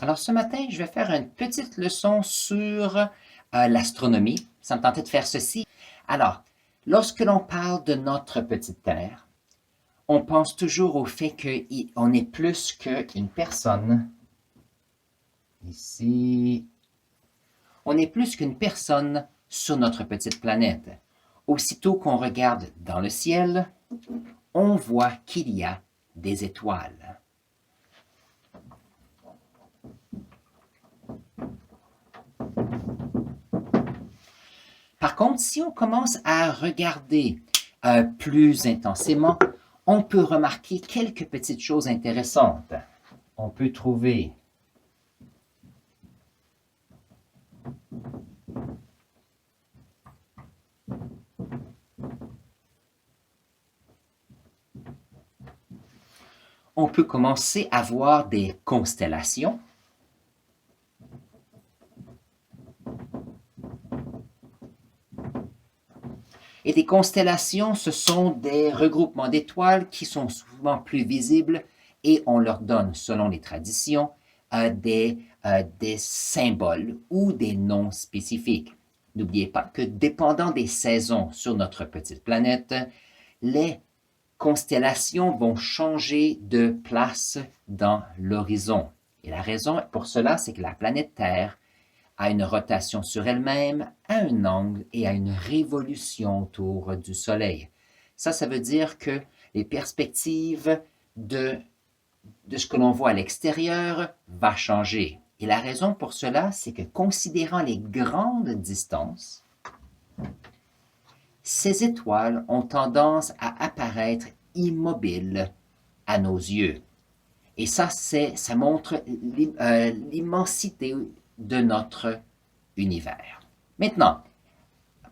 Alors ce matin, je vais faire une petite leçon sur l'astronomie. Ça me tentait de faire ceci. Alors, lorsque l'on parle de notre petite Terre, on pense toujours au fait qu'on est plus qu'une personne. Ici, on est plus qu'une personne sur notre petite planète. Aussitôt qu'on regarde dans le ciel, on voit qu'il y a des étoiles. Par contre, si on commence à regarder plus intensément, on peut remarquer quelques petites choses intéressantes. On peut trouver on peut commencer à voir des constellations. Et des constellations, ce sont des regroupements d'étoiles qui sont souvent plus visibles et on leur donne, selon les traditions, des symboles ou des noms spécifiques. N'oubliez pas que dépendant des saisons sur notre petite planète, les constellations vont changer de place dans l'horizon. Et la raison pour cela, c'est que la planète Terre a une rotation sur elle-même, à un angle et à une révolution autour du Soleil. Ça veut dire que les perspectives de ce que l'on voit à l'extérieur va changer. Et la raison pour cela, c'est que considérant les grandes distances, ces étoiles ont tendance à apparaître immobiles à nos yeux. Et ça montre l'immensité de notre univers. Maintenant,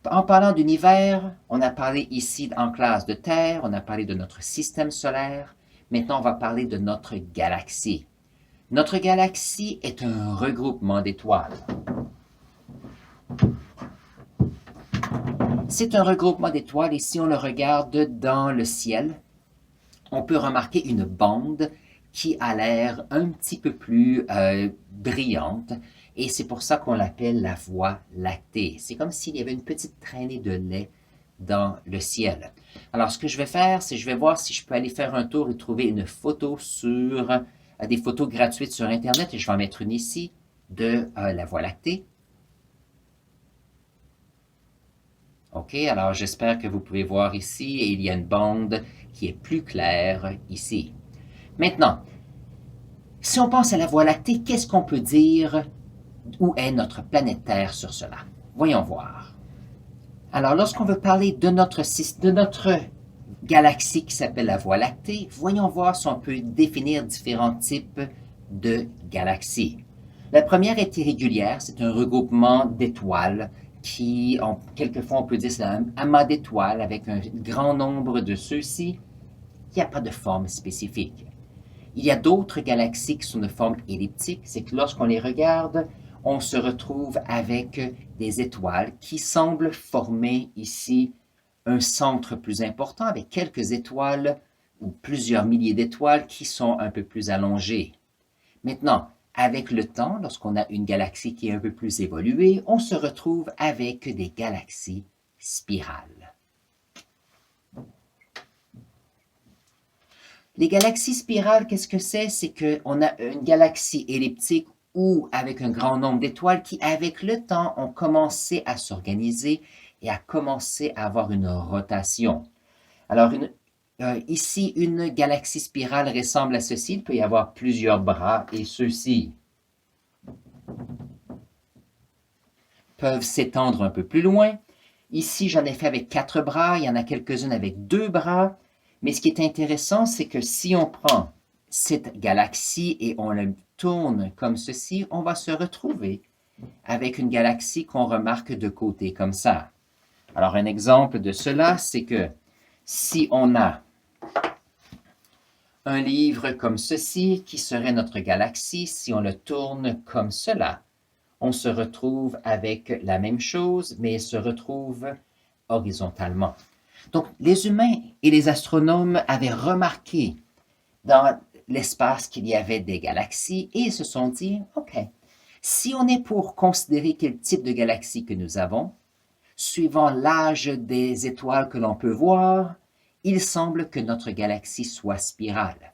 en parlant d'univers, on a parlé ici en classe de Terre, on a parlé de notre système solaire. Maintenant, on va parler de notre galaxie. Notre galaxie est un regroupement d'étoiles. C'est un regroupement d'étoiles et si on le regarde dans le ciel, on peut remarquer une bande qui a l'air un petit peu plus brillante et c'est pour ça qu'on l'appelle la Voie lactée. C'est comme s'il y avait une petite traînée de lait dans le ciel. Alors, ce que je vais faire, c'est je vais voir si je peux aller faire un tour et trouver une photo sur des photos gratuites sur Internet et je vais en mettre une ici de la Voie lactée. OK, alors j'espère que vous pouvez voir ici, et il y a une bande qui est plus claire ici. Maintenant, si on pense à la Voie lactée, qu'est-ce qu'on peut dire? Où est notre planète Terre sur cela? Voyons voir. Alors, lorsqu'on veut parler de notre galaxie qui s'appelle la Voie lactée, voyons voir si on peut définir différents types de galaxies. La première est irrégulière, c'est un regroupement d'étoiles qui, quelquefois on peut dire c'est un amas d'étoiles avec un grand nombre de ceux-ci. Il n'y a pas de forme spécifique. Il y a d'autres galaxies qui sont de forme elliptique, c'est que lorsqu'on les regarde, on se retrouve avec des étoiles qui semblent former ici un centre plus important avec quelques étoiles ou plusieurs milliers d'étoiles qui sont un peu plus allongées. Maintenant, avec le temps, lorsqu'on a une galaxie qui est un peu plus évoluée, on se retrouve avec des galaxies spirales. Les galaxies spirales, qu'est-ce que c'est? C'est qu'on a une galaxie elliptique ou avec un grand nombre d'étoiles qui, avec le temps, ont commencé à s'organiser et à commencer à avoir une rotation. Alors, ici, une galaxie spirale ressemble à ceci. Il peut y avoir plusieurs bras et ceux-ci peuvent s'étendre un peu plus loin. Ici, j'en ai fait avec 4 bras. Il y en a quelques-unes avec 2 bras. Mais ce qui est intéressant, c'est que si on prend cette galaxie et on la tourne comme ceci, on va se retrouver avec une galaxie qu'on remarque de côté comme ça. Alors, un exemple de cela, c'est que si on a un livre comme ceci, qui serait notre galaxie, si on le tourne comme cela, on se retrouve avec la même chose, mais se retrouve horizontalement. Donc, les humains et les astronomes avaient remarqué l'espace qu'il y avait des galaxies et ils se sont dit, OK, si on est pour considérer quel type de galaxie que nous avons, suivant l'âge des étoiles que l'on peut voir, il semble que notre galaxie soit spirale.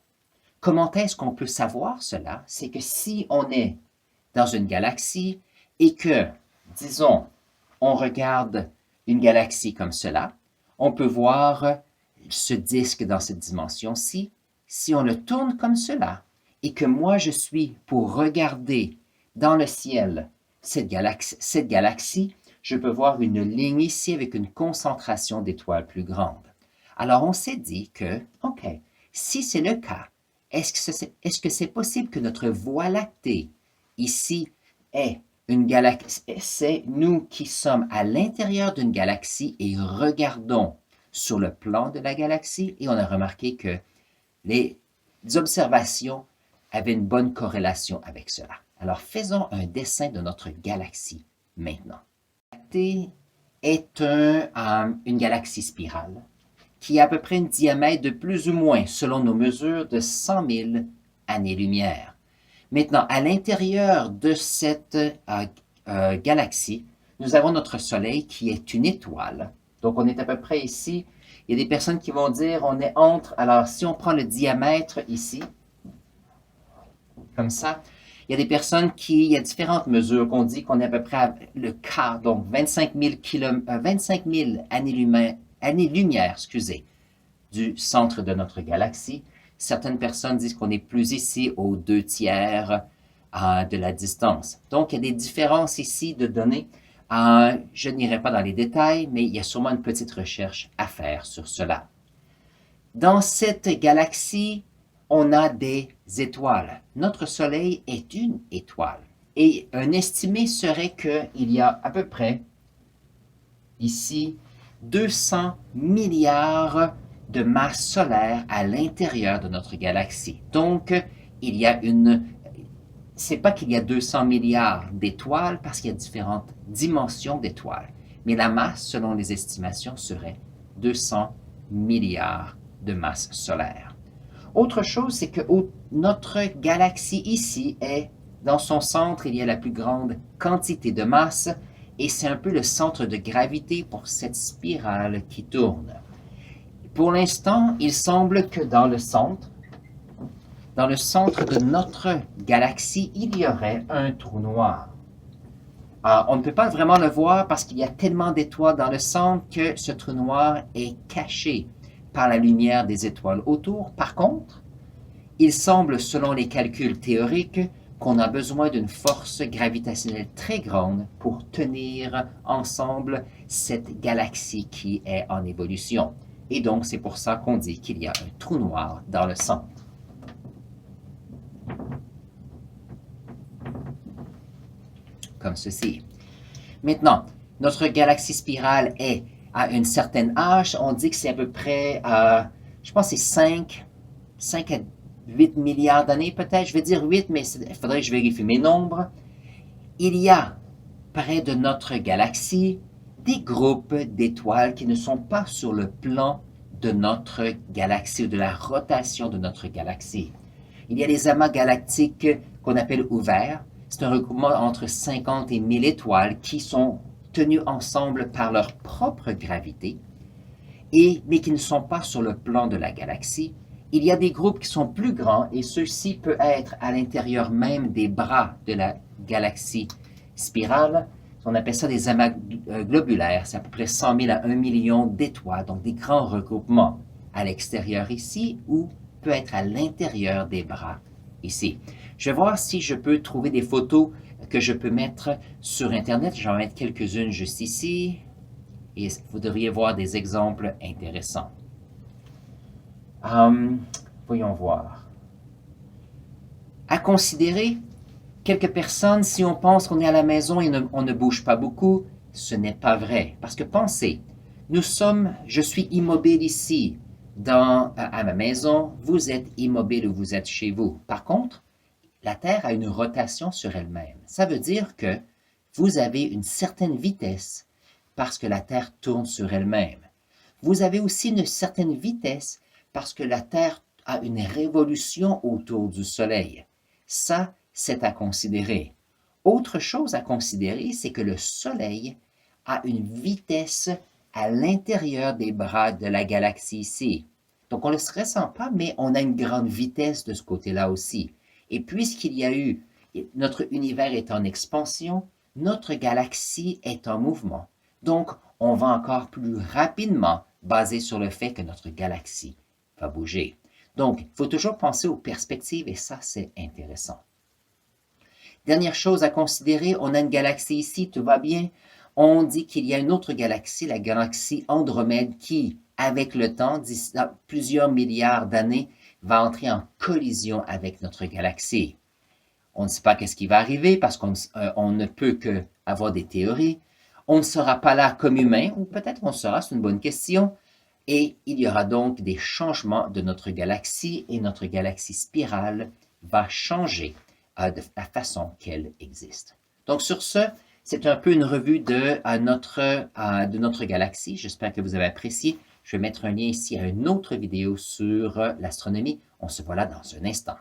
Comment est-ce qu'on peut savoir cela? C'est que si on est dans une galaxie et que, disons, on regarde une galaxie comme cela, on peut voir ce disque dans cette dimension-ci. Si on le tourne comme cela et que moi je suis pour regarder dans le ciel cette galaxie, je peux voir une ligne ici avec une concentration d'étoiles plus grande. Alors on s'est dit que, OK, si c'est le cas, est-ce que c'est possible que notre Voie lactée ici est une galaxie, c'est nous qui sommes à l'intérieur d'une galaxie et regardons sur le plan de la galaxie et on a remarqué que les observations avaient une bonne corrélation avec cela. Alors faisons un dessin de notre galaxie maintenant. La Lactée est une galaxie spirale qui a à peu près un diamètre de plus ou moins, selon nos mesures, de 100 000 années-lumière. Maintenant, à l'intérieur de cette galaxie, nous avons notre Soleil qui est une étoile. Donc, on est à peu près ici. Il y a des personnes qui vont dire on est entre. Alors, si on prend le diamètre ici, comme ça, il y a des personnes il y a différentes mesures qu'on dit qu'on est à peu près à le quart, donc 25 000 années-lumière, du centre de notre galaxie. Certaines personnes disent qu'on est plus ici aux 2/3 de la distance. Donc, il y a des différences ici de données. Je n'irai pas dans les détails, mais il y a sûrement une petite recherche à faire sur cela. Dans cette galaxie, on a des étoiles. Notre Soleil est une étoile. Et un estimé serait qu'il y a à peu près, ici, 200 milliards de masse solaire à l'intérieur de notre galaxie. Donc, il y a c'est pas qu'il y a 200 milliards d'étoiles parce qu'il y a différentes dimensions d'étoiles, mais la masse, selon les estimations, serait 200 milliards de masse solaire. Autre chose, c'est que notre galaxie ici est, dans son centre, il y a la plus grande quantité de masse et c'est un peu le centre de gravité pour cette spirale qui tourne. Pour l'instant, il semble que dans le centre de notre galaxie, il y aurait un trou noir. On ne peut pas vraiment le voir parce qu'il y a tellement d'étoiles dans le centre que ce trou noir est caché par la lumière des étoiles autour. Par contre, il semble, selon les calculs théoriques, qu'on a besoin d'une force gravitationnelle très grande pour tenir ensemble cette galaxie qui est en évolution. Et donc, c'est pour ça qu'on dit qu'il y a un trou noir dans le centre. Comme ceci. Maintenant, notre galaxie spirale est à une certaine âge. On dit que c'est à peu près, je pense que c'est 5 à 8 milliards d'années peut-être. Je vais dire 8, mais il faudrait que je vérifie mes nombres. Il y a près de notre galaxie des groupes d'étoiles qui ne sont pas sur le plan de notre galaxie ou de la rotation de notre galaxie. Il y a les amas galactiques qu'on appelle ouverts. C'est un regroupement entre 50 et 1000 étoiles qui sont tenues ensemble par leur propre gravité, mais qui ne sont pas sur le plan de la galaxie. Il y a des groupes qui sont plus grands et ceux-ci peuvent être à l'intérieur même des bras de la galaxie spirale. On appelle ça des amas globulaires. C'est à peu près 100 000 à 1 million d'étoiles, donc des grands regroupements à l'extérieur ici ou peut être à l'intérieur des bras ici. Je vais voir si je peux trouver des photos que je peux mettre sur Internet. J'en vais mettre quelques-unes juste ici et vous devriez voir des exemples intéressants. Voyons voir. À considérer, quelques personnes, si on pense qu'on est à la maison et on ne bouge pas beaucoup, ce n'est pas vrai. Parce que pensez, je suis immobile ici, à ma maison, vous êtes immobile ou vous êtes chez vous. Par contre, la Terre a une rotation sur elle-même. Ça veut dire que vous avez une certaine vitesse parce que la Terre tourne sur elle-même. Vous avez aussi une certaine vitesse parce que la Terre a une révolution autour du Soleil. Ça, c'est à considérer. Autre chose à considérer, c'est que le Soleil a une vitesse à l'intérieur des bras de la galaxie ici. Donc, on ne le ressent pas, mais on a une grande vitesse de ce côté-là aussi. Et puisqu'il y a eu, notre univers est en expansion, notre galaxie est en mouvement. Donc, on va encore plus rapidement basé sur le fait que notre galaxie va bouger. Donc, il faut toujours penser aux perspectives et ça, c'est intéressant. Dernière chose à considérer, on a une galaxie ici, tout va bien. On dit qu'il y a une autre galaxie, la galaxie Andromède, qui, avec le temps, d'ici plusieurs milliards d'années, va entrer en collision avec notre galaxie. On ne sait pas qu'est-ce qui va arriver parce qu'on ne peut que avoir des théories. On ne sera pas là comme humain, ou peut-être on sera, c'est une bonne question. Et il y aura donc des changements de notre galaxie et notre galaxie spirale va changer de la façon qu'elle existe. Donc sur ce, c'est un peu une revue de notre galaxie. J'espère que vous avez apprécié. Je vais mettre un lien ici à une autre vidéo sur l'astronomie. On se voit là dans un instant.